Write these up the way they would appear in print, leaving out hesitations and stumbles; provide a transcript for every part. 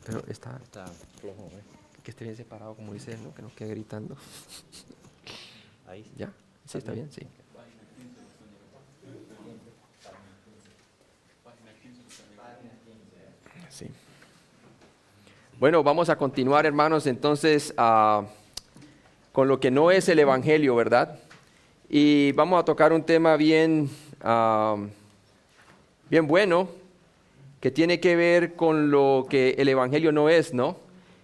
Pero está flojo, ¿eh? que esté bien separado, como dice él, ¿no? Que no quede gritando. Ahí. ¿Ya? Sí, está bien, sí. Sí. Bueno, vamos a continuar, hermanos, entonces, con lo que no es el Evangelio, ¿verdad? Y vamos a tocar un tema bien, bien bueno, que tiene que ver con lo que el Evangelio no es, ¿no?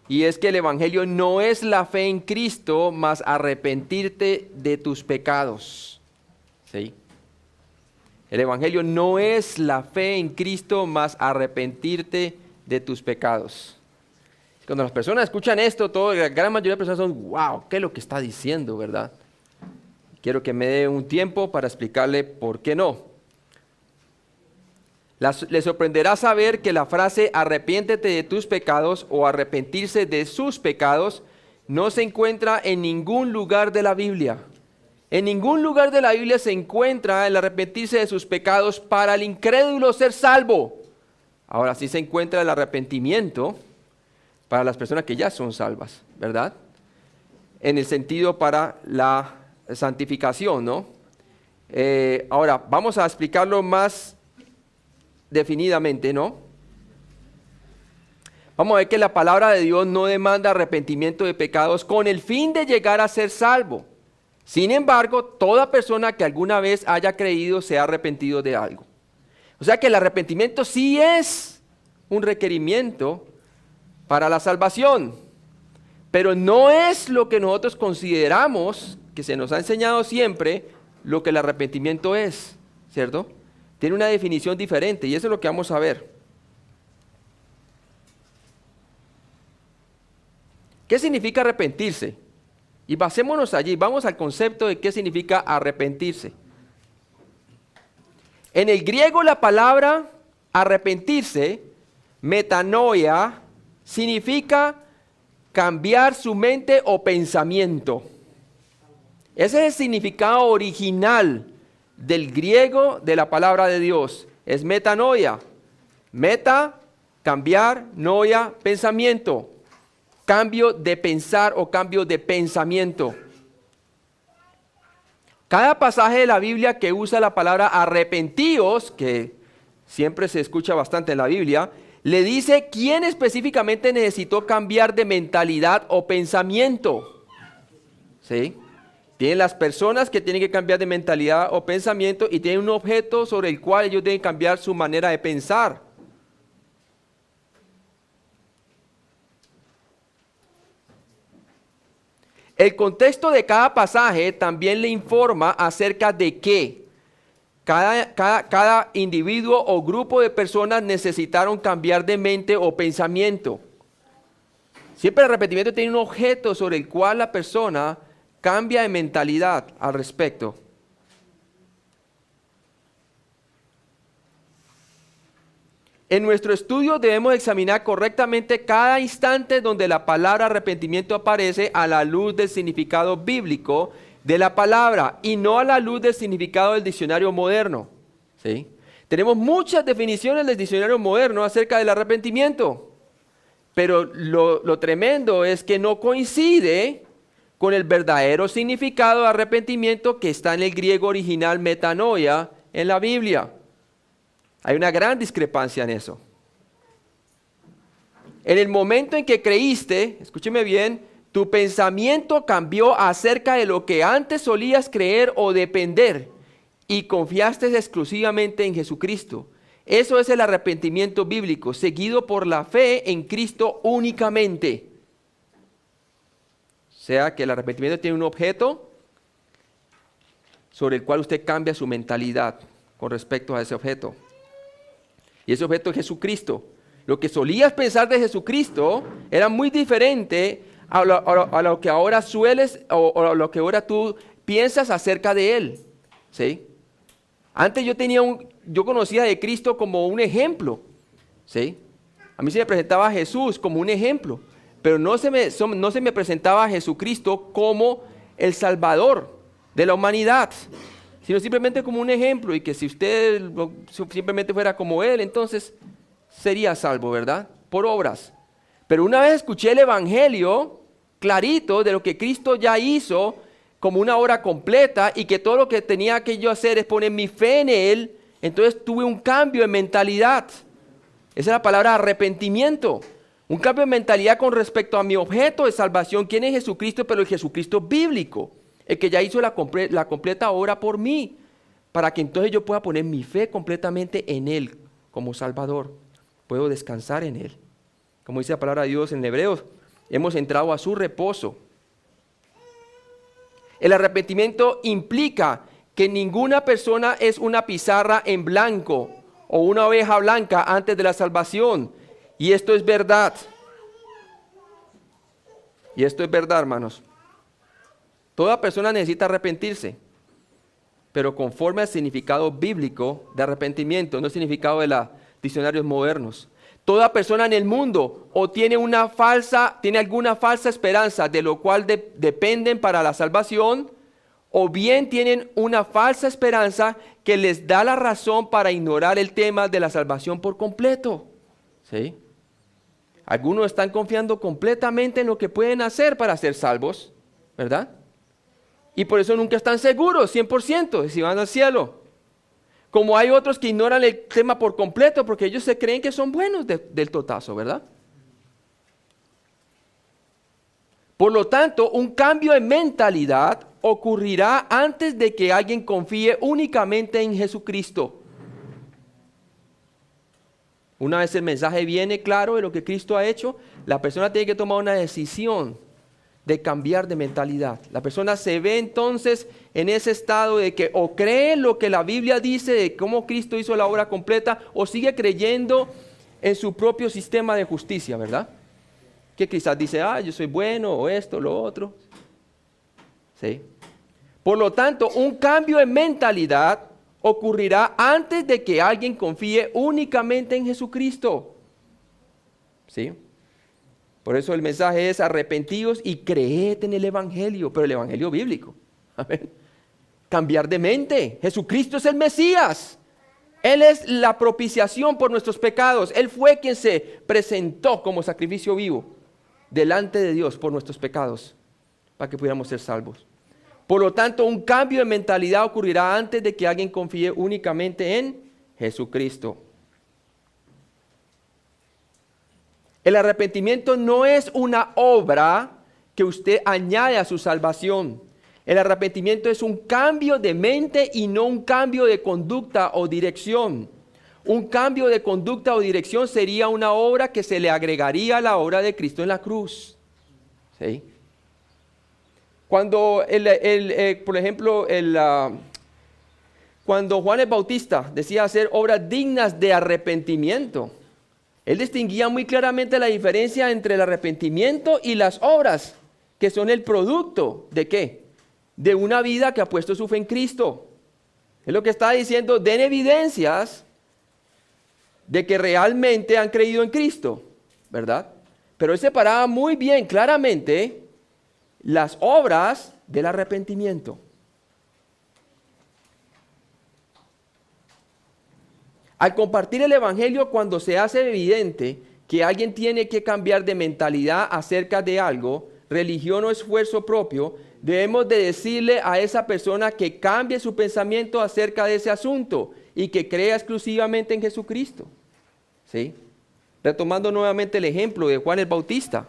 Y es que el Evangelio no es la fe en Cristo, más arrepentirte de tus pecados. ¿Sí? El Evangelio no es la fe en Cristo, más arrepentirte de tus pecados. Cuando las personas escuchan esto, la gran mayoría de personas son, wow, ¿qué es lo que está diciendo, verdad? Quiero que me dé un tiempo para explicarle por qué no. Le sorprenderá saber que la frase arrepiéntete de tus pecados o arrepentirse de sus pecados no se encuentra en ningún lugar de la Biblia. En ningún lugar de la Biblia se encuentra el arrepentirse de sus pecados para el incrédulo ser salvo. Ahora sí se encuentra el arrepentimiento para las personas que ya son salvas, ¿verdad? En el sentido para la santificación, ¿no? Ahora, vamos a explicarlo más definidamente, ¿no? Vamos a ver que la palabra de Dios no demanda arrepentimiento de pecados con el fin de llegar a ser salvo. Sin embargo, toda persona que alguna vez haya creído se ha arrepentido de algo. O sea que el arrepentimiento sí es un requerimiento para la salvación, pero no es lo que nosotros consideramos, que se nos ha enseñado siempre, lo que el arrepentimiento es, ¿cierto? Tiene una definición diferente y eso es lo que vamos a ver. ¿Qué significa arrepentirse? Y basémonos allí, vamos al concepto de qué significa arrepentirse. En el griego la palabra arrepentirse, metanoia, significa cambiar su mente o pensamiento. Ese es el significado original del griego de la palabra de Dios. Es metanoia. Meta, cambiar, noia, pensamiento. Cambio de pensar o cambio de pensamiento. Cada pasaje de la Biblia que usa la palabra arrepentíos, que siempre se escucha bastante en la Biblia, le dice quién específicamente necesitó cambiar de mentalidad o pensamiento. ¿Sí? Tienen las personas que tienen que cambiar de mentalidad o pensamiento y tienen un objeto sobre el cual ellos deben cambiar su manera de pensar. El contexto de cada pasaje también le informa acerca de qué cada individuo o grupo de personas necesitaron cambiar de mente o pensamiento. Siempre el arrepentimiento tiene un objeto sobre el cual la persona cambia de mentalidad al respecto. En nuestro estudio debemos examinar correctamente cada instante donde la palabra arrepentimiento aparece a la luz del significado bíblico de la palabra y no a la luz del significado del diccionario moderno. ¿Sí? Tenemos muchas definiciones del diccionario moderno acerca del arrepentimiento, pero lo tremendo es que no coincide con el verdadero significado de arrepentimiento que está en el griego original metanoia en la Biblia. Hay una gran discrepancia en eso. En el momento en que creíste, escúcheme bien, tu pensamiento cambió acerca de lo que antes solías creer o depender y confiaste exclusivamente en Jesucristo. Eso es el arrepentimiento bíblico, seguido por la fe en Cristo únicamente. O sea que el arrepentimiento tiene un objeto sobre el cual usted cambia su mentalidad con respecto a ese objeto. Y ese objeto es Jesucristo. Lo que solías pensar de Jesucristo era muy diferente a lo que ahora sueles o a lo que ahora tú piensas acerca de Él. ¿Sí? Antes yo conocía de Cristo como un ejemplo. ¿Sí? A mí se me presentaba a Jesús como un ejemplo, pero no se me presentaba a Jesucristo como el Salvador de la humanidad, sino simplemente como un ejemplo, y que si usted simplemente fuera como Él, entonces sería salvo, ¿verdad? Por obras. Pero una vez escuché el Evangelio clarito de lo que Cristo ya hizo como una obra completa y que todo lo que tenía que yo hacer es poner mi fe en Él, entonces tuve un cambio de mentalidad. Esa es la palabra arrepentimiento. Un cambio de mentalidad con respecto a mi objeto de salvación, quién es Jesucristo, pero el Jesucristo bíblico, el que ya hizo la completa obra por mí, para que entonces yo pueda poner mi fe completamente en Él como Salvador. Puedo descansar en Él. Como dice la palabra de Dios en Hebreos, hemos entrado a su reposo. El arrepentimiento implica que ninguna persona es una pizarra en blanco o una oveja blanca antes de la salvación. Y esto es verdad. Y esto es verdad, hermanos. Toda persona necesita arrepentirse, pero conforme al significado bíblico de arrepentimiento, no el significado de los diccionarios modernos. Toda persona en el mundo o tiene alguna falsa esperanza de lo cual dependen para la salvación, o bien tienen una falsa esperanza que les da la razón para ignorar el tema de la salvación por completo. ¿Sí? Algunos están confiando completamente en lo que pueden hacer para ser salvos, ¿verdad? Y por eso nunca están seguros, 100%, de si van al cielo. Como hay otros que ignoran el tema por completo porque ellos se creen que son buenos del totazo, ¿verdad? Por lo tanto, un cambio de mentalidad ocurrirá antes de que alguien confíe únicamente en Jesucristo. Una vez el mensaje viene claro de lo que Cristo ha hecho, la persona tiene que tomar una decisión de cambiar de mentalidad. La persona se ve entonces en ese estado de que o cree lo que la Biblia dice de cómo Cristo hizo la obra completa, o sigue creyendo en su propio sistema de justicia, ¿verdad? Que quizás dice, yo soy bueno, o esto, lo otro. ¿Sí? Por lo tanto, un cambio de mentalidad ocurrirá antes de que alguien confíe únicamente en Jesucristo. ¿Sí? Por eso el mensaje es arrepentíos y creed en el Evangelio, pero el Evangelio bíblico. Amén. Cambiar de mente. Jesucristo es el Mesías. Él es la propiciación por nuestros pecados. Él fue quien se presentó como sacrificio vivo delante de Dios por nuestros pecados, para que pudiéramos ser salvos. Por lo tanto, un cambio de mentalidad ocurrirá antes de que alguien confíe únicamente en Jesucristo. El arrepentimiento no es una obra que usted añade a su salvación. El arrepentimiento es un cambio de mente y no un cambio de conducta o dirección. Un cambio de conducta o dirección sería una obra que se le agregaría a la obra de Cristo en la cruz. ¿Sí? Cuando, por ejemplo, cuando Juan el Bautista decía hacer obras dignas de arrepentimiento, él distinguía muy claramente la diferencia entre el arrepentimiento y las obras, que son el producto ¿de qué? De una vida que ha puesto su fe en Cristo. Es lo que está diciendo, den evidencias de que realmente han creído en Cristo, ¿verdad? Pero él separaba muy bien, claramente, las obras del arrepentimiento. Al compartir el Evangelio, cuando se hace evidente que alguien tiene que cambiar de mentalidad acerca de algo, religión o esfuerzo propio, debemos de decirle a esa persona que cambie su pensamiento acerca de ese asunto y que crea exclusivamente en Jesucristo. ¿Sí? Retomando nuevamente el ejemplo de Juan el Bautista.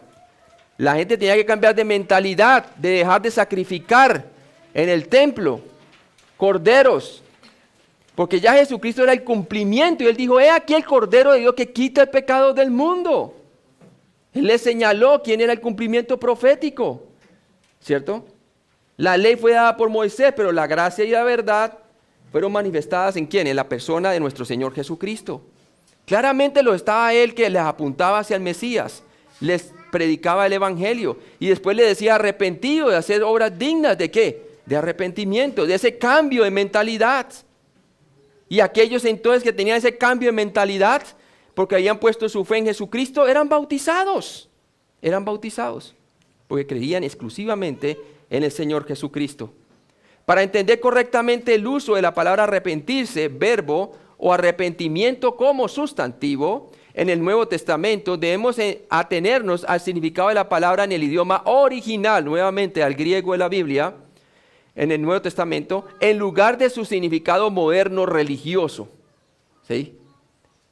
La gente tenía que cambiar de mentalidad, de dejar de sacrificar en el templo corderos, porque ya Jesucristo era el cumplimiento y él dijo, he aquí el Cordero de Dios que quita el pecado del mundo. Él le señaló quién era el cumplimiento profético, ¿cierto? La ley fue dada por Moisés, pero la gracia y la verdad fueron manifestadas ¿en quién? En la persona de nuestro Señor Jesucristo. Claramente lo estaba él que les apuntaba hacia el Mesías, les predicaba el Evangelio y después le decía arrepentido de hacer obras dignas ¿de qué? De arrepentimiento, de ese cambio de mentalidad. Y aquellos entonces que tenían ese cambio de mentalidad, porque habían puesto su fe en Jesucristo, eran bautizados, porque creían exclusivamente en el Señor Jesucristo. Para entender correctamente el uso de la palabra arrepentirse, verbo, o arrepentimiento como sustantivo, en el Nuevo Testamento, debemos atenernos al significado de la palabra en el idioma original, nuevamente al griego de la Biblia, en el Nuevo Testamento, en lugar de su significado moderno religioso. ¿Sí?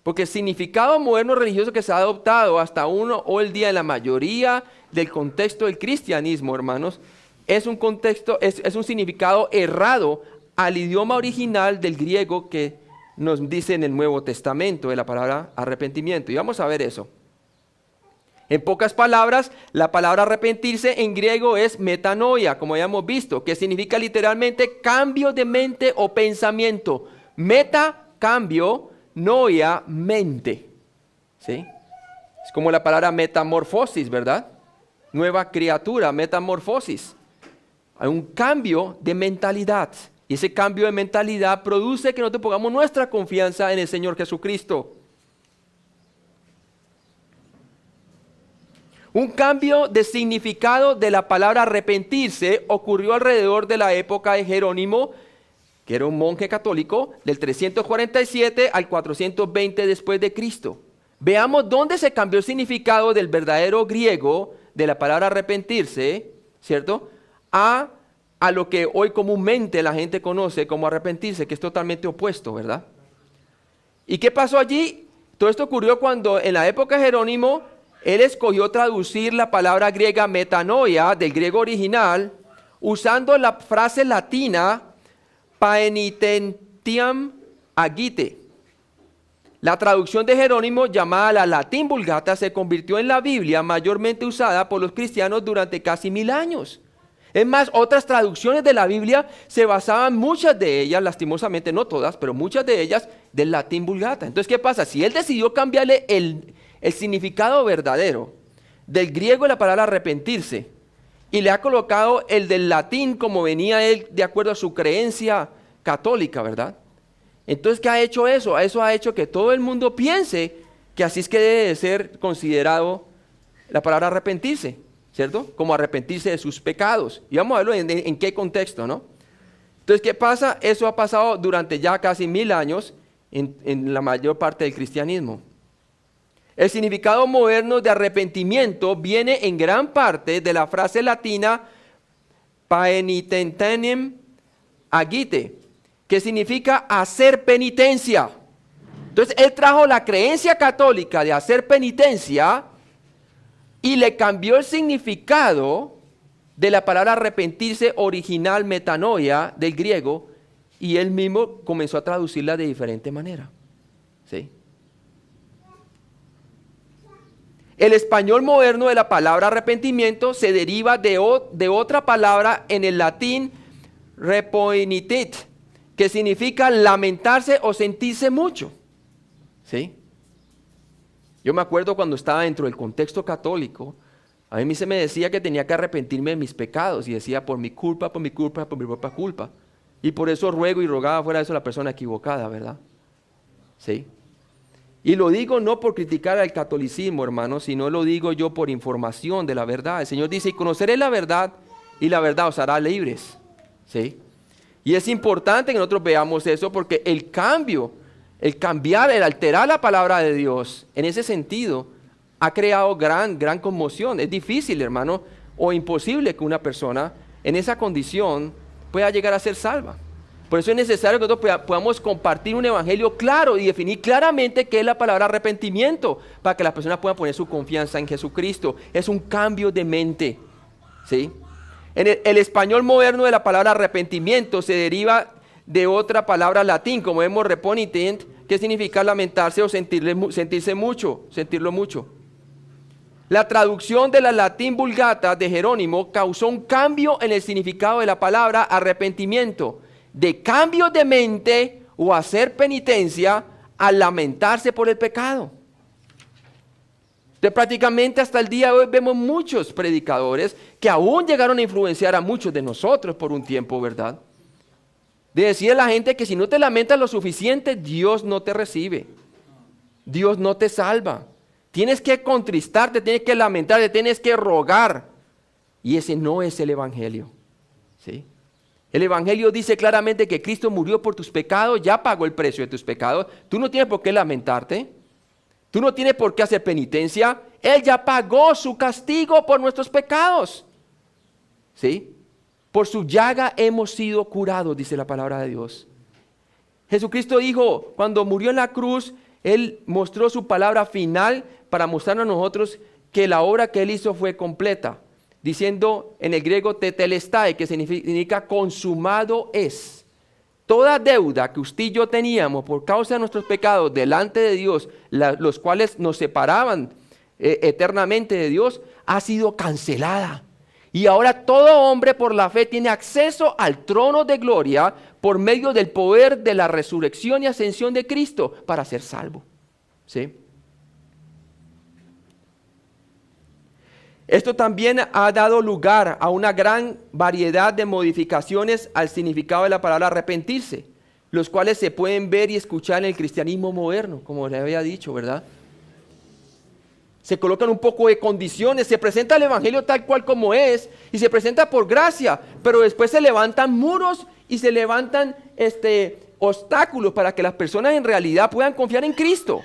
Porque el significado moderno religioso que se ha adoptado hasta hoy el día en la mayoría del contexto del cristianismo, hermanos, es un contexto, es un significado errado al idioma original del griego que nos dice en el Nuevo Testamento de la palabra arrepentimiento. Y vamos a ver eso. En pocas palabras, la palabra arrepentirse en griego es metanoia, como ya hemos visto, que significa literalmente cambio de mente o pensamiento. Meta, cambio, noia, mente. ¿Sí? Es como la palabra metamorfosis, ¿verdad? Nueva criatura, metamorfosis. Hay un cambio de mentalidad. Y ese cambio de mentalidad produce que nosotros pongamos nuestra confianza en el Señor Jesucristo. Un cambio de significado de la palabra arrepentirse ocurrió alrededor de la época de Jerónimo, que era un monje católico, del 347 al 420 después de Cristo. Veamos dónde se cambió el significado del verdadero griego de la palabra arrepentirse, ¿cierto? A lo que hoy comúnmente la gente conoce como arrepentirse, que es totalmente opuesto, ¿verdad? ¿Y qué pasó allí? Todo esto ocurrió cuando en la época de Jerónimo, él escogió traducir la palabra griega metanoia del griego original, usando la frase latina paenitentiam agite. La traducción de Jerónimo, llamada la Latín Vulgata, se convirtió en la Biblia mayormente usada por los cristianos durante casi 1000 años. Es más, otras traducciones de la Biblia se basaban, muchas de ellas, lastimosamente no todas, pero muchas de ellas, del Latín Vulgata. Entonces, ¿qué pasa? Si él decidió cambiarle el significado verdadero del griego de la palabra arrepentirse y le ha colocado el del latín como venía él de acuerdo a su creencia católica, ¿verdad? Entonces, ¿qué ha hecho eso? Eso ha hecho que todo el mundo piense que así es que debe de ser considerado la palabra arrepentirse, ¿cierto? Como arrepentirse de sus pecados. Y vamos a verlo en qué contexto, ¿no? Entonces, ¿qué pasa? Eso ha pasado durante ya casi 1000 años en la mayor parte del cristianismo. El significado moderno de arrepentimiento viene en gran parte de la frase latina paenitentiam agite, que significa hacer penitencia. Entonces, él trajo la creencia católica de hacer penitencia y le cambió el significado de la palabra arrepentirse original metanoia del griego, y él mismo comenzó a traducirla de diferente manera. ¿Sí? El español moderno de la palabra arrepentimiento se deriva de otra palabra en el latín repoenitit, que significa lamentarse o sentirse mucho. ¿Sí? Yo me acuerdo cuando estaba dentro del contexto católico, a mí se me decía que tenía que arrepentirme de mis pecados, y decía por mi culpa, por mi culpa, por mi propia culpa. Y por eso ruego y rogaba fuera de eso a la persona equivocada, ¿verdad? ¿Sí? Y lo digo no por criticar al catolicismo, hermanos, sino lo digo yo por información de la verdad. El Señor dice, y conoceré la verdad, y la verdad os hará libres. ¿Sí? Y es importante que nosotros veamos eso, porque el cambio, el cambiar, el alterar la palabra de Dios, en ese sentido, ha creado gran conmoción. Es difícil, hermano, o imposible que una persona en esa condición pueda llegar a ser salva. Por eso es necesario que nosotros podamos compartir un evangelio claro y definir claramente qué es la palabra arrepentimiento, para que las personas puedan poner su confianza en Jesucristo. Es un cambio de mente. ¿Sí? En el español moderno de la palabra arrepentimiento se deriva de otra palabra latín, como vemos reponitent, que significa lamentarse o sentirlo mucho. La traducción de la Latín Vulgata de Jerónimo causó un cambio en el significado de la palabra arrepentimiento, de cambio de mente o hacer penitencia a lamentarse por el pecado. Entonces, prácticamente hasta el día de hoy vemos muchos predicadores que aún llegaron a influenciar a muchos de nosotros por un tiempo, ¿verdad? De decir a la gente que si no te lamentas lo suficiente, Dios no te recibe. Dios no te salva. Tienes que contristarte, tienes que lamentarte, tienes que rogar. Y ese no es el evangelio. ¿Sí? El evangelio dice claramente que Cristo murió por tus pecados, ya pagó el precio de tus pecados. Tú no tienes por qué lamentarte. Tú no tienes por qué hacer penitencia. Él ya pagó su castigo por nuestros pecados. ¿Sí? Por su llaga hemos sido curados, dice la palabra de Dios. Jesucristo dijo, cuando murió en la cruz, Él mostró su palabra final para mostrarnos a nosotros que la obra que Él hizo fue completa. Diciendo en el griego tetelestai, que significa consumado es. Toda deuda que usted y yo teníamos por causa de nuestros pecados delante de Dios, los cuales nos separaban eternamente de Dios, ha sido cancelada. Y ahora todo hombre por la fe tiene acceso al trono de gloria por medio del poder de la resurrección y ascensión de Cristo para ser salvo. ¿Sí? Esto también ha dado lugar a una gran variedad de modificaciones al significado de la palabra arrepentirse, los cuales se pueden ver y escuchar en el cristianismo moderno, como le había dicho, ¿verdad? Se colocan un poco de condiciones, se presenta el evangelio tal cual como es y se presenta por gracia, pero después se levantan muros y se levantan obstáculos para que las personas en realidad puedan confiar en Cristo.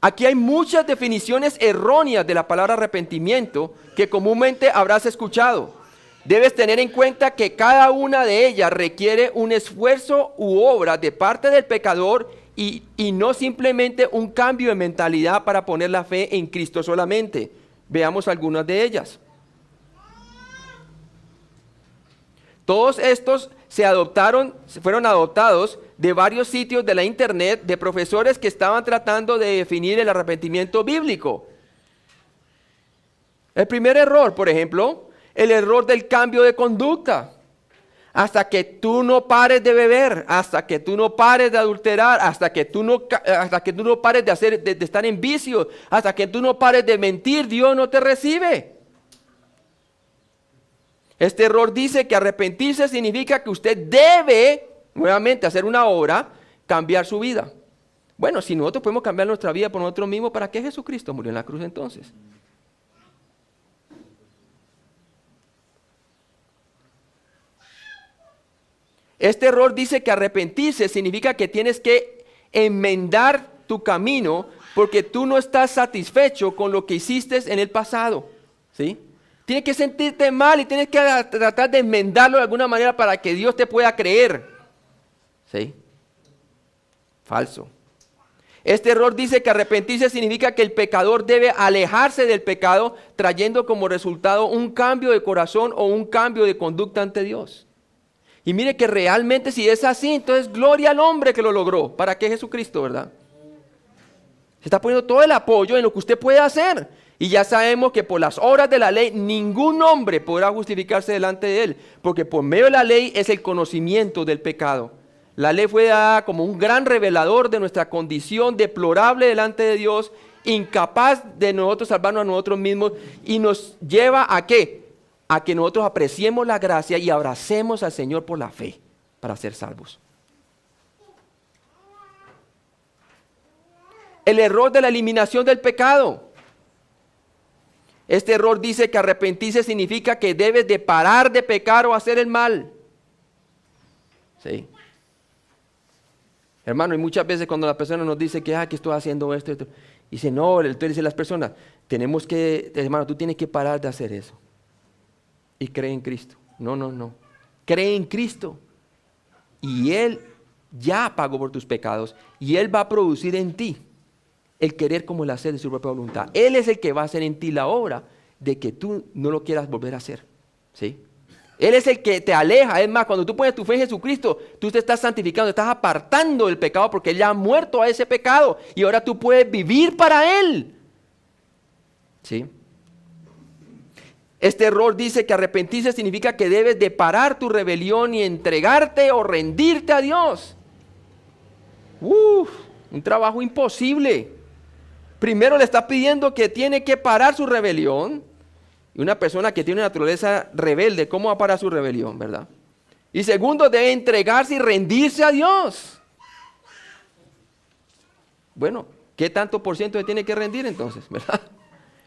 Aquí hay muchas definiciones erróneas de la palabra arrepentimiento que comúnmente habrás escuchado. Debes tener en cuenta que cada una de ellas requiere un esfuerzo u obra de parte del pecador y no simplemente un cambio de mentalidad para poner la fe en Cristo solamente. Veamos algunas de ellas. Todos estos fueron adoptados de varios sitios de la internet de profesores que estaban tratando de definir el arrepentimiento bíblico. El primer error, por ejemplo, el error del cambio de conducta. Hasta que tú no pares de beber, hasta que tú no pares de adulterar, hasta que tú no pares de estar en vicio, hasta que tú no pares de mentir, Dios no te recibe. Este error dice que arrepentirse significa que usted debe, nuevamente, hacer una obra, cambiar su vida. Bueno, si nosotros podemos cambiar nuestra vida por nosotros mismos, ¿para qué Jesucristo murió en la cruz entonces? Este error dice que arrepentirse significa que tienes que enmendar tu camino porque tú no estás satisfecho con lo que hiciste en el pasado, ¿sí? Tienes que sentirte mal y tienes que tratar de enmendarlo de alguna manera para que Dios te pueda creer, ¿sí? Falso. Este error dice que arrepentirse significa que el pecador debe alejarse del pecado trayendo como resultado un cambio de corazón o un cambio de conducta ante Dios. Y mire que realmente si es así, entonces gloria al hombre que lo logró. ¿Para qué Jesucristo, verdad? Se está poniendo todo el apoyo en lo que usted puede hacer. Y ya sabemos que por las obras de la ley ningún hombre podrá justificarse delante de él. Porque por medio de la ley es el conocimiento del pecado. La ley fue dada como un gran revelador de nuestra condición deplorable delante de Dios, incapaz de nosotros salvarnos a nosotros mismos y nos lleva a ¿qué? A que nosotros apreciemos la gracia y abracemos al Señor por la fe para ser salvos. El error de la eliminación del pecado. Este error dice que arrepentirse significa que debes de parar de pecar o hacer el mal. Sí. Hermano, y muchas veces cuando la persona nos dice que estoy haciendo esto, dice, no, entonces dice las personas, hermano, tú tienes que parar de hacer eso. Y cree en Cristo. No. Cree en Cristo. Y Él ya pagó por tus pecados. Y Él va a producir en ti el querer como el hacer de su propia voluntad. Él es el que va a hacer en ti la obra de que tú no lo quieras volver a hacer. ¿Sí? Él es el que te aleja. Es más, cuando tú pones tu fe en Jesucristo, tú te estás santificando, te estás apartando del pecado porque Él ya ha muerto a ese pecado. Y ahora tú puedes vivir para Él. ¿Sí? Este error dice que arrepentirse significa que debes de parar tu rebelión y entregarte o rendirte a Dios. Un trabajo imposible. Primero le está pidiendo que tiene que parar su rebelión. Y una persona que tiene una naturaleza rebelde, ¿cómo va a parar su rebelión, verdad? Y segundo, debe entregarse y rendirse a Dios. Bueno, ¿qué tanto por ciento le tiene que rendir entonces, verdad?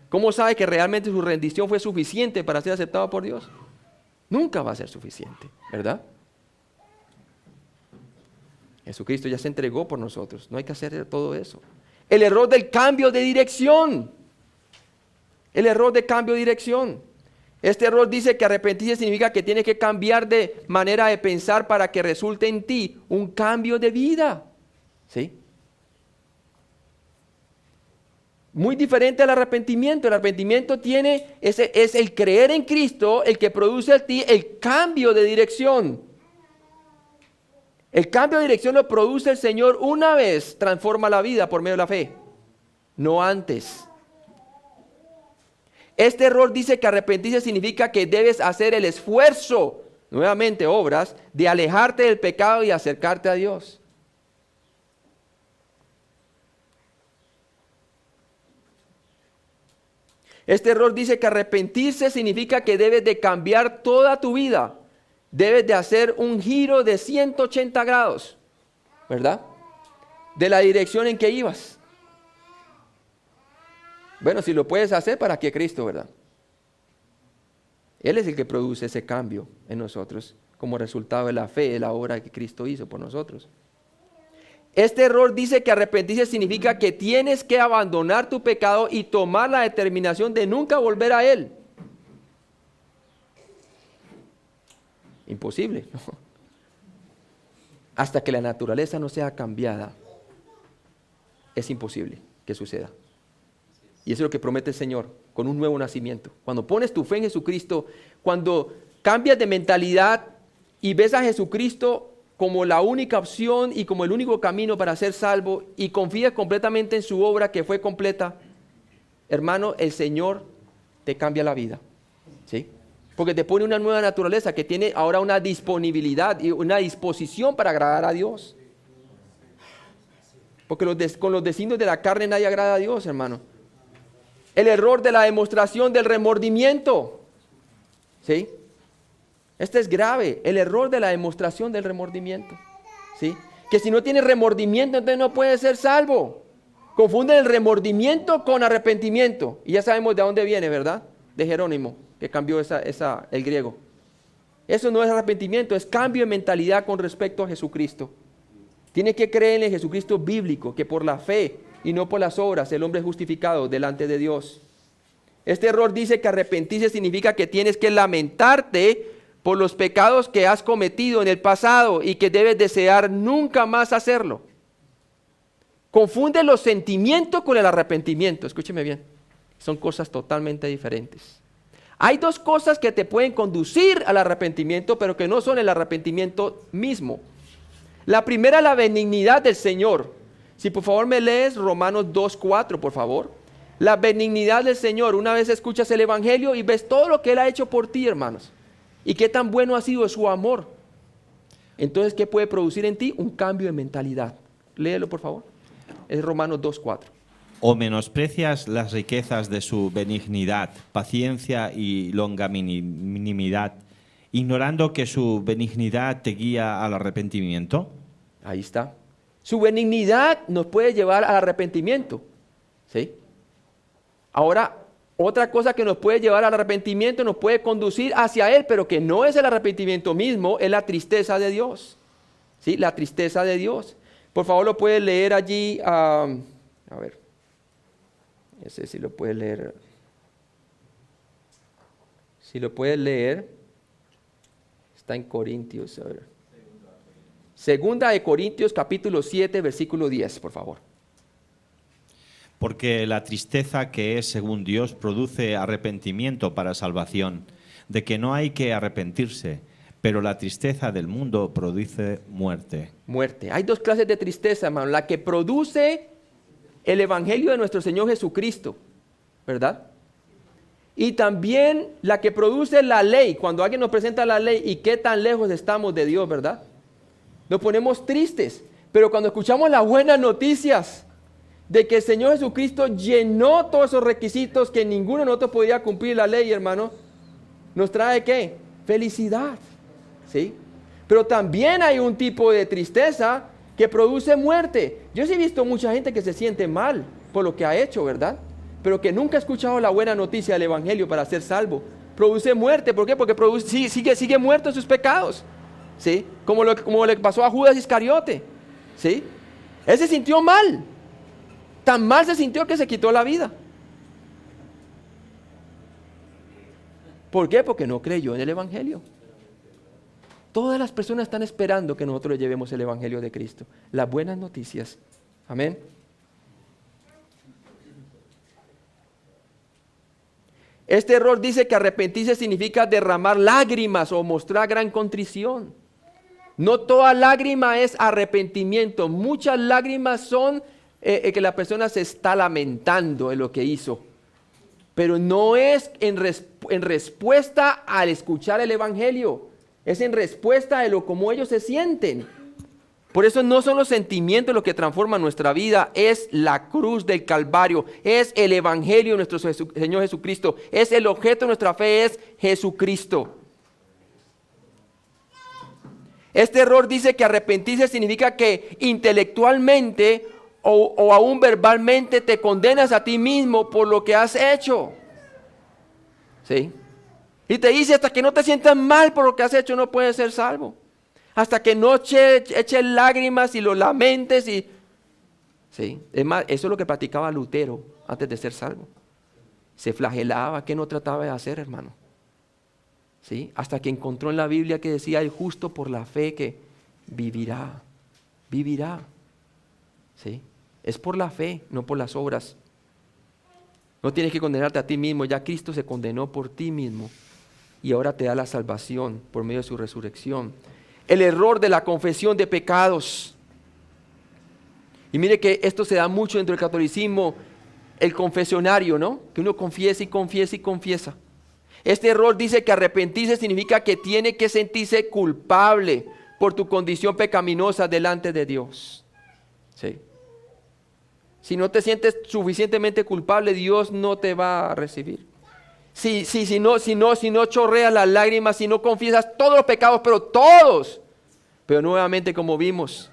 ¿Cómo sabe que realmente su rendición fue suficiente para ser aceptado por Dios? Nunca va a ser suficiente, ¿verdad? Jesucristo ya se entregó por nosotros. No hay que hacer todo eso. El error del cambio de dirección. El error de cambio de dirección. Este error dice que arrepentirse significa que tienes que cambiar de manera de pensar para que resulte en ti un cambio de vida. ¿Sí? Muy diferente al arrepentimiento. El arrepentimiento es el creer en Cristo, el que produce en ti el cambio de dirección. El cambio de dirección lo produce el Señor una vez, transforma la vida por medio de la fe, no antes. Este error dice que arrepentirse significa que debes hacer el esfuerzo, nuevamente obras, de alejarte del pecado y acercarte a Dios. Este error dice que arrepentirse significa que debes de cambiar toda tu vida. Debes de hacer un giro de 180 grados, ¿verdad? De la dirección en que ibas. Bueno, si lo puedes hacer, ¿para qué Cristo, verdad? Él es el que produce ese cambio en nosotros como resultado de la fe, de la obra que Cristo hizo por nosotros. Este error dice que arrepentirse significa que tienes que abandonar tu pecado y tomar la determinación de nunca volver a él. Imposible, ¿no? Hasta que la naturaleza no sea cambiada, es imposible que suceda. Y eso es lo que promete el Señor con un nuevo nacimiento. Cuando pones tu fe en Jesucristo, cuando cambias de mentalidad y ves a Jesucristo como la única opción y como el único camino para ser salvo y confías completamente en su obra que fue completa, hermano, el Señor te cambia la vida, ¿sí? Porque te pone una nueva naturaleza que tiene ahora una disponibilidad y una disposición para agradar a Dios. Porque con los designios de la carne nadie agrada a Dios, hermano. El error de la demostración del remordimiento. ¿Sí? Este es grave, el error de la demostración del remordimiento. ¿Sí? Que si no tienes remordimiento, entonces no puedes ser salvo. Confunden el remordimiento con arrepentimiento. Y ya sabemos de dónde viene, ¿verdad? De Jerónimo, que cambió el griego. Eso no es arrepentimiento, es cambio de mentalidad con respecto a Jesucristo. Tienes que creer en el Jesucristo bíblico, que por la fe y no por las obras el hombre es justificado delante de Dios. Este error dice que arrepentirse significa que tienes que lamentarte por los pecados que has cometido en el pasado y que debes desear nunca más hacerlo. Confunde los sentimientos con el arrepentimiento. Escúcheme bien, son cosas totalmente diferentes. Hay dos cosas que te pueden conducir al arrepentimiento, pero que no son el arrepentimiento mismo. La primera es la benignidad del Señor. Si por favor me lees Romanos 2:4, por favor. La benignidad del Señor. Una vez escuchas el Evangelio y ves todo lo que Él ha hecho por ti, hermanos. Y qué tan bueno ha sido su amor. Entonces, ¿qué puede producir en ti? Un cambio de mentalidad. Léelo, por favor. Es Romanos 2:4. ¿O menosprecias las riquezas de su benignidad, paciencia y longanimidad, ignorando que su benignidad te guía al arrepentimiento? Ahí está. Su benignidad nos puede llevar al arrepentimiento. ¿Sí? Ahora, otra cosa que nos puede llevar al arrepentimiento, nos puede conducir hacia Él, pero que no es el arrepentimiento mismo, es la tristeza de Dios. ¿Sí? La tristeza de Dios. Por favor, lo puedes leer allí. A ver. Ese sí lo puedes leer. Si lo puedes leer. Está en Corintios. A ver. Segunda de Corintios, capítulo 7, versículo 10, por favor. Porque la tristeza que es según Dios produce arrepentimiento para salvación, de que no hay que arrepentirse, pero la tristeza del mundo produce muerte. Muerte. Hay dos clases de tristeza, hermano. La que produce el Evangelio de nuestro Señor Jesucristo, ¿verdad? Y también la que produce la ley. Cuando alguien nos presenta la ley y qué tan lejos estamos de Dios, ¿verdad? Nos ponemos tristes. Pero cuando escuchamos las buenas noticias de que el Señor Jesucristo llenó todos esos requisitos que ninguno de nosotros podía cumplir la ley, hermano, nos trae ¿qué? Felicidad, ¿sí? Pero también hay un tipo de tristeza que produce muerte. Yo sí he visto mucha gente que se siente mal por lo que ha hecho, ¿verdad? Pero que nunca ha escuchado la buena noticia del Evangelio para ser salvo. Produce muerte, ¿por qué? Porque sigue muerto en sus pecados, ¿sí? Como le pasó a Judas Iscariote. ¿Sí? Él se sintió mal. Tan mal se sintió que se quitó la vida. ¿Por qué? Porque no creyó en el Evangelio. Todas las personas están esperando que nosotros le llevemos el Evangelio de Cristo. Las buenas noticias. Amén. Este error dice que arrepentirse significa derramar lágrimas o mostrar gran contrición. No toda lágrima es arrepentimiento. Muchas lágrimas son que la persona se está lamentando de lo que hizo. Pero no es en respuesta al escuchar el Evangelio. Es en respuesta de como ellos se sienten. Por eso no son los sentimientos lo que transforman nuestra vida, es la cruz del Calvario, es el Evangelio de nuestro Señor Jesucristo, es el objeto de nuestra fe, es Jesucristo. Este error dice que arrepentirse significa que intelectualmente o aún verbalmente te condenas a ti mismo por lo que has hecho. ¿Sí? Y te dice, hasta que no te sientas mal por lo que has hecho, no puedes ser salvo. Hasta que no eches lágrimas y lo lamentes. Sí. Es más, eso es lo que practicaba Lutero antes de ser salvo. Se flagelaba. ¿Qué no trataba de hacer, hermano? ¿Sí? Hasta que encontró en la Biblia que decía, el justo por la fe que vivirá. Vivirá. ¿Sí? Es por la fe, no por las obras. No tienes que condenarte a ti mismo. Ya Cristo se condenó por ti mismo. Y ahora te da la salvación por medio de su resurrección. El error de la confesión de pecados. Y mire que esto se da mucho dentro del catolicismo, el confesionario, ¿no? Que uno confiesa y confiesa y confiesa. Este error dice que arrepentirse significa que tiene que sentirse culpable por tu condición pecaminosa delante de Dios. Sí. Si no te sientes suficientemente culpable, Dios no te va a recibir. Si no chorreas las lágrimas, si no confiesas todos los pecados, pero todos. Pero nuevamente, como vimos,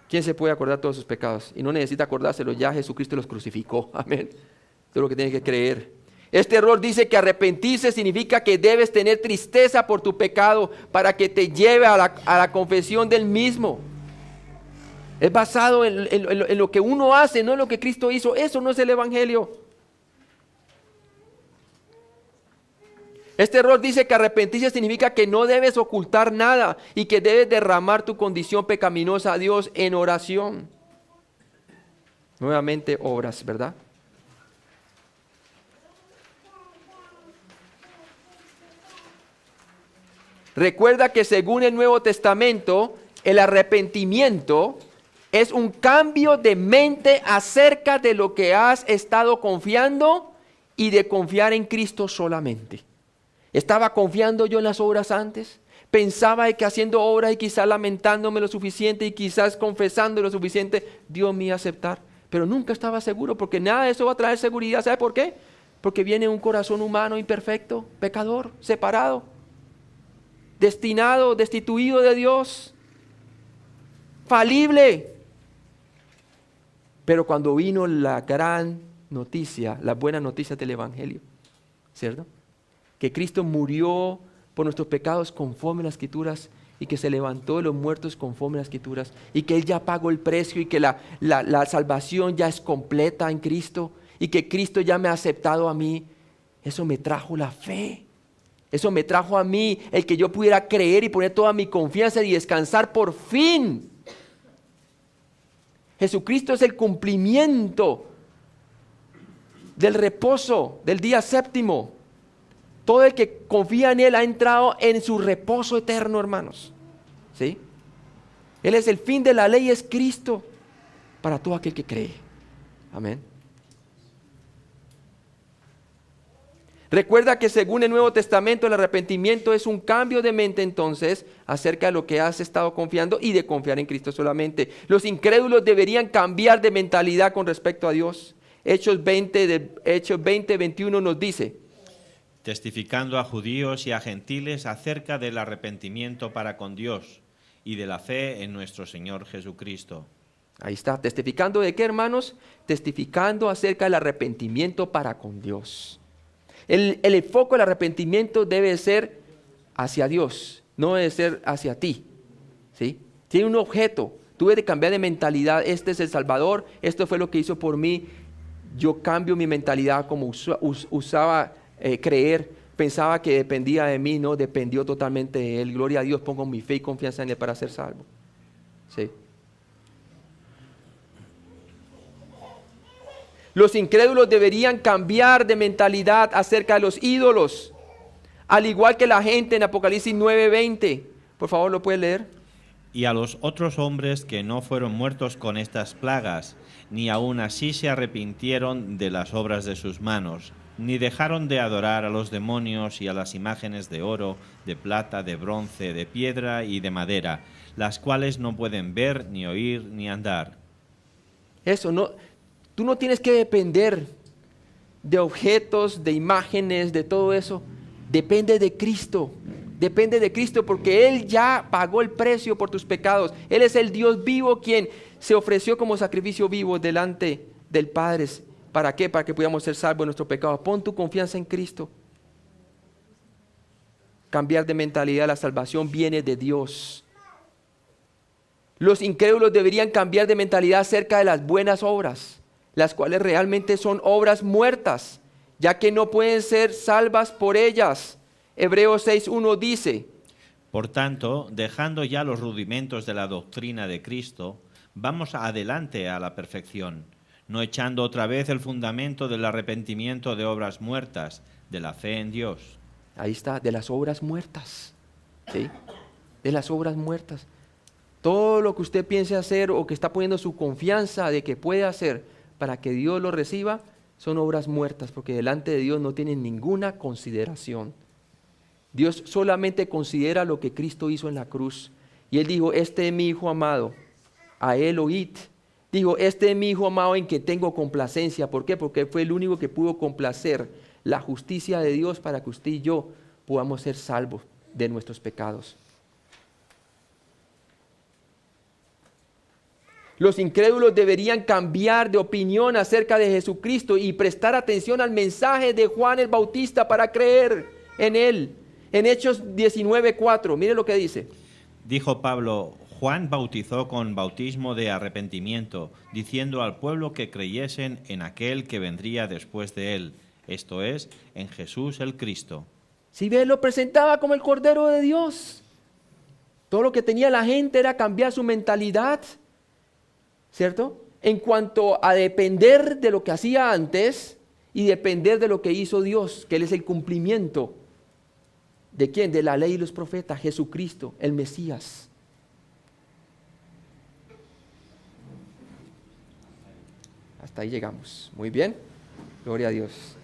¿quién se puede acordar de todos sus pecados? Y no necesita acordárselos, ya Jesucristo los crucificó. Amén. Eso es lo que tienes que creer. Este error dice que arrepentirse significa que debes tener tristeza por tu pecado para que te lleve a la confesión del mismo. Es basado en lo que uno hace, no en lo que Cristo hizo. Eso no es el Evangelio. Este error dice que arrepentirse significa que no debes ocultar nada y que debes derramar tu condición pecaminosa a Dios en oración. Nuevamente obras, ¿verdad? Recuerda que según el Nuevo Testamento, el arrepentimiento es un cambio de mente acerca de lo que has estado confiando y de confiar en Cristo solamente. ¿Estaba confiando yo en las obras antes? Pensaba que haciendo obras y quizás lamentándome lo suficiente y quizás confesando lo suficiente, Dios me iba a aceptar. Pero nunca estaba seguro porque nada de eso va a traer seguridad. ¿Sabe por qué? Porque viene un corazón humano imperfecto, pecador, separado, destinado, destituido de Dios, falible. Pero cuando vino la gran noticia, la buena noticia del Evangelio, ¿cierto? Que Cristo murió por nuestros pecados conforme a las Escrituras y que se levantó de los muertos conforme a las Escrituras y que Él ya pagó el precio y que la salvación ya es completa en Cristo y que Cristo ya me ha aceptado a mí. Eso me trajo la fe. Eso me trajo a mí el que yo pudiera creer y poner toda mi confianza y descansar por fin. Jesucristo es el cumplimiento del reposo del día séptimo. Todo el que confía en Él ha entrado en su reposo eterno, hermanos. ¿Sí? Él es el fin de la ley, es Cristo para todo aquel que cree. Amén. Recuerda que según el Nuevo Testamento el arrepentimiento es un cambio de mente entonces acerca de lo que has estado confiando y de confiar en Cristo solamente. Los incrédulos deberían cambiar de mentalidad con respecto a Dios. Hechos 20, 21 nos dice: testificando a judíos y a gentiles acerca del arrepentimiento para con Dios y de la fe en nuestro Señor Jesucristo. Ahí está, testificando de qué, hermanos? Testificando acerca del arrepentimiento para con Dios. El enfoque del arrepentimiento debe ser hacia Dios, no debe ser hacia ti, ¿sí? Tiene un objeto, Tuve de cambiar de mentalidad. Este es el Salvador, esto fue lo que hizo por mí. Yo cambio mi mentalidad como usaba creer. Pensaba que dependía de mí, no, dependió totalmente de Él. Gloria a Dios, pongo mi fe y confianza en Él para ser salvo. Sí. Los incrédulos deberían cambiar de mentalidad acerca de los ídolos, al igual que la gente en Apocalipsis 9:20. Por favor, ¿lo puede leer? Y a los otros hombres que no fueron muertos con estas plagas, ni aun así se arrepintieron de las obras de sus manos, ni dejaron de adorar a los demonios y a las imágenes de oro, de plata, de bronce, de piedra y de madera, las cuales no pueden ver, ni oír, ni andar. Eso, no, tú no tienes que depender de objetos, de imágenes, de todo eso. Depende de Cristo. Depende de Cristo porque Él ya pagó el precio por tus pecados. Él es el Dios vivo quien se ofreció como sacrificio vivo delante del Padre. ¿Para qué? Para que podamos ser salvos de nuestros pecados. Pon tu confianza en Cristo. Cambiar de mentalidad, la salvación viene de Dios. Los incrédulos deberían cambiar de mentalidad acerca de las buenas obras, las cuales realmente son obras muertas, ya que no pueden ser salvas por ellas. Hebreos 6:1 dice: Por tanto, dejando ya los rudimentos de la doctrina de Cristo, vamos adelante a la perfección, no echando otra vez el fundamento del arrepentimiento de obras muertas, de la fe en Dios. Ahí está, de las obras muertas. ¿Sí? De las obras muertas. Todo lo que usted piense hacer o que está poniendo su confianza de que puede hacer para que Dios lo reciba, son obras muertas, porque delante de Dios no tienen ninguna consideración. Dios solamente considera lo que Cristo hizo en la cruz. Y Él dijo: este es mi Hijo amado, a Él oíd. Dijo: este es mi Hijo amado en que tengo complacencia. ¿Por qué? Porque fue el único que pudo complacer la justicia de Dios para que usted y yo podamos ser salvos de nuestros pecados. Los incrédulos deberían cambiar de opinión acerca de Jesucristo y prestar atención al mensaje de Juan el Bautista para creer en Él. En Hechos 19:4, mire lo que dice. Dijo Pablo: Juan bautizó con bautismo de arrepentimiento, diciendo al pueblo que creyesen en aquel que vendría después de él, esto es, en Jesús el Cristo. Si ve, lo presentaba como el Cordero de Dios. Todo lo que tenía la gente era cambiar su mentalidad, ¿cierto? En cuanto a depender de lo que hacía antes y depender de lo que hizo Dios, que Él es el cumplimiento. ¿De quién? De la ley y los profetas, Jesucristo, el Mesías. Hasta ahí llegamos. Muy bien. Gloria a Dios.